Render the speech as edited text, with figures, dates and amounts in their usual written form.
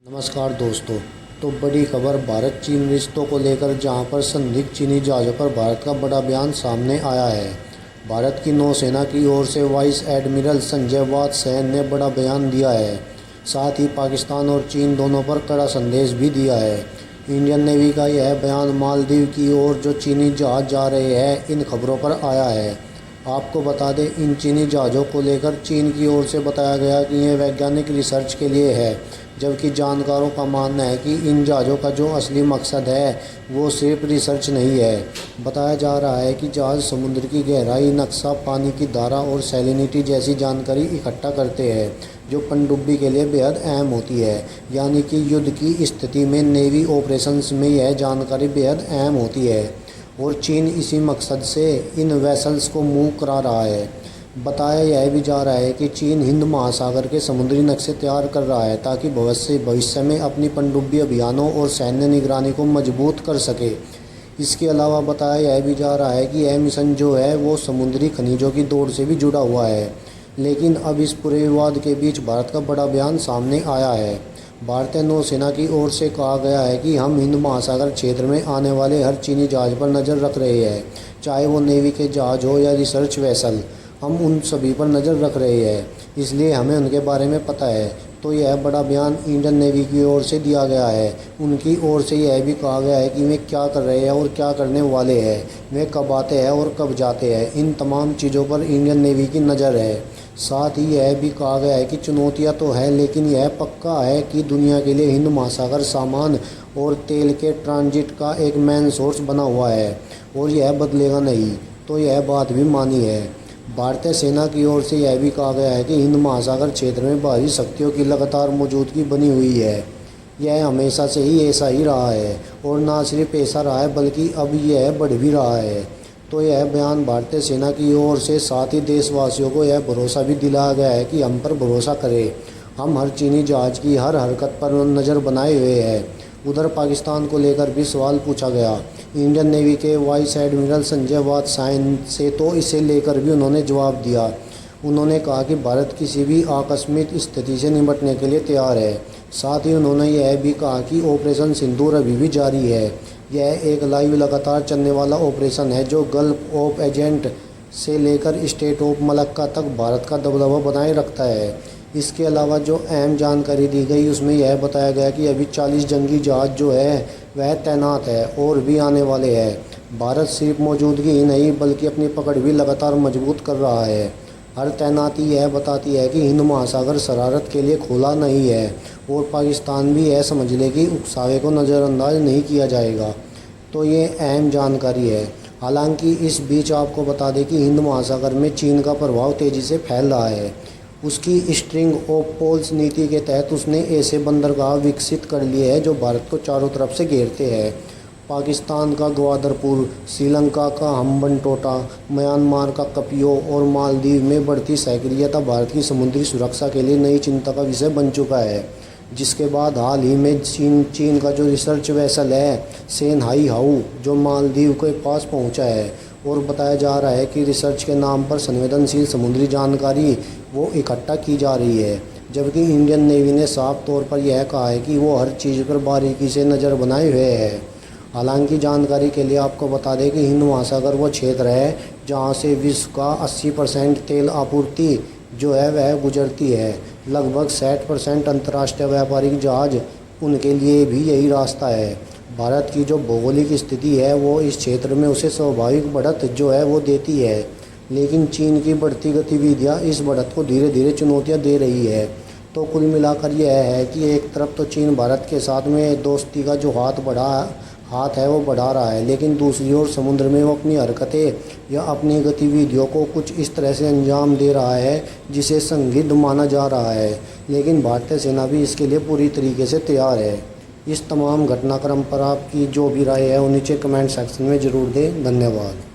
नमस्कार दोस्तों। तो बड़ी खबर भारत चीन रिश्तों को लेकर, जहां पर संदिग्ध चीनी जहाज़ों पर भारत का बड़ा बयान सामने आया है। भारत की नौसेना की ओर से वाइस एडमिरल संजय वात्स्यन ने बड़ा बयान दिया है। साथ ही पाकिस्तान और चीन दोनों पर कड़ा संदेश भी दिया है। इंडियन नेवी का यह बयान मालदीव की ओर जो चीनी जहाज़ जा रहे हैं, इन खबरों पर आया है। आपको बता दें, इन चीनी जहाज़ों को लेकर चीन की ओर से बताया गया कि ये वैज्ञानिक रिसर्च के लिए है, जबकि जानकारों का मानना है कि इन जहाज़ों का जो असली मकसद है वो सिर्फ रिसर्च नहीं है। बताया जा रहा है कि जहाज़ समुद्र की गहराई, नक्शा, पानी की धारा और सैलिनिटी जैसी जानकारी इकट्ठा करते हैं, जो पनडुब्बी के लिए बेहद अहम होती है। यानी कि युद्ध की स्थिति में, नेवी ऑपरेशंस में यह जानकारी बेहद अहम होती है और चीन इसी मकसद से इन वेसल्स को मूव करा रहा है। बताया यह भी जा रहा है कि चीन हिंद महासागर के समुद्री नक्शे तैयार कर रहा है ताकि भविष्य में अपनी पनडुब्बी अभियानों और सैन्य निगरानी को मजबूत कर सके। इसके अलावा बताया यह भी जा रहा है कि यह मिशन जो है वो समुद्री खनिजों की दौड़ से भी जुड़ा हुआ है। लेकिन अब इस पूरे विवाद के बीच भारत का बड़ा बयान सामने आया है। भारतीय नौसेना की ओर से कहा गया है कि हम हिंद महासागर क्षेत्र में आने वाले हर चीनी जहाज़ पर नज़र रख रहे हैं, चाहे वो नेवी के जहाज़ हो या रिसर्च वेसल। हम उन सभी पर नज़र रख रहे हैं, इसलिए हमें उनके बारे में पता है। तो यह बड़ा बयान इंडियन नेवी की ओर से दिया गया है। उनकी ओर से यह भी कहा गया है कि वे क्या कर रहे हैं और क्या करने वाले हैं, वे कब आते हैं और कब जाते हैं। इन तमाम चीज़ों पर इंडियन नेवी की नज़र है। साथ ही यह भी कहा गया है कि चुनौतियां तो है, लेकिन यह पक्का है कि दुनिया के लिए हिंद महासागर सामान और तेल के ट्रांजिट का एक मेन सोर्स बना हुआ है और यह बदलेगा नहीं। तो यह बात भी मानी है। भारतीय सेना की ओर से यह भी कहा गया है कि हिंद महासागर क्षेत्र में बाहरी शक्तियों की लगातार मौजूदगी बनी हुई है। यह हमेशा से ही ऐसा ही रहा है और ना सिर्फ ऐसा रहा है बल्कि अब यह बढ़ भी रहा है। तो यह बयान भारतीय सेना की ओर से साथ ही देशवासियों को यह भरोसा भी दिलाया गया है कि हम पर भरोसा करें। हम हर चीनी जहाज़ की हर हरकत पर नज़र बनाए हुए हैं। उधर पाकिस्तान को लेकर भी सवाल पूछा गया इंडियन नेवी के वाइस एडमिरल संजय वात्स्यन से, तो इसे लेकर भी उन्होंने जवाब दिया। उन्होंने कहा कि भारत किसी भी आकस्मिक स्थिति से निपटने के लिए तैयार है। साथ ही उन्होंने यह भी कहा कि ऑपरेशन सिंदूर अभी भी जारी है। यह एक लाइव लगातार चलने वाला ऑपरेशन है जो गल्फ ऑफ एजेंट से लेकर स्टेट ऑफ मलक्का तक भारत का दबदबा बनाए रखता है। इसके अलावा जो अहम जानकारी दी गई उसमें यह बताया गया कि अभी 40 जंगी जहाज़ जो है वह तैनात है और भी आने वाले हैं। भारत सिर्फ मौजूदगी ही नहीं बल्कि अपनी पकड़ भी लगातार मजबूत कर रहा है। हर तैनाती यह बताती है कि हिंद महासागर शरारत के लिए खुला नहीं है और पाकिस्तान भी यह समझ ले कि उकसावे को नज़रअंदाज नहीं किया जाएगा। तो ये अहम जानकारी है। हालांकि इस बीच आपको बता दें कि हिंद महासागर में चीन का प्रभाव तेज़ी से फैल रहा है। उसकी स्ट्रिंग ऑफ पोल्स नीति के तहत उसने ऐसे बंदरगाह विकसित कर लिए हैं जो भारत को चारों तरफ से घेरते हैं। पाकिस्तान का ग्वादरपुर, श्रीलंका का हम्बनटोटा, म्यांमार का कपियो और मालदीव में बढ़ती सक्रियता भारत की समुद्री सुरक्षा के लिए नई चिंता का विषय बन चुका है। जिसके बाद हाल ही में चीन का जो रिसर्च वेसल है सेनहाई हाउ, जो मालदीव के पास पहुंचा है और बताया जा रहा है कि रिसर्च के नाम पर संवेदनशील समुद्री जानकारी वो इकट्ठा की जा रही है। जबकि इंडियन नेवी ने साफ तौर पर यह कहा है कि वो हर चीज़ पर बारीकी से नज़र बनाए हुए है। हालांकि जानकारी के लिए आपको बता दें कि हिंद महासागर वो क्षेत्र है जहाँ से विश्व का 80% तेल आपूर्ति जो है वह गुजरती है। लगभग 60% अंतर्राष्ट्रीय व्यापारिक जहाज़ उनके लिए भी यही रास्ता है। भारत की जो भौगोलिक स्थिति है वो इस क्षेत्र में उसे स्वाभाविक बढ़त जो है वो देती है, लेकिन चीन की बढ़ती गतिविधियां इस बढ़त को धीरे धीरे चुनौतियां दे रही है। तो कुल मिलाकर यह है कि एक तरफ तो चीन भारत के साथ में दोस्ती का जो हाथ है वो बढ़ा रहा है, लेकिन दूसरी ओर समुद्र में वो अपनी हरकतें या अपनी गतिविधियों को कुछ इस तरह से अंजाम दे रहा है जिसे संदिग्ध माना जा रहा है। लेकिन भारतीय सेना भी इसके लिए पूरी तरीके से तैयार है। इस तमाम घटनाक्रम पर आपकी जो भी राय है वो नीचे कमेंट सेक्शन में ज़रूर दें। धन्यवाद।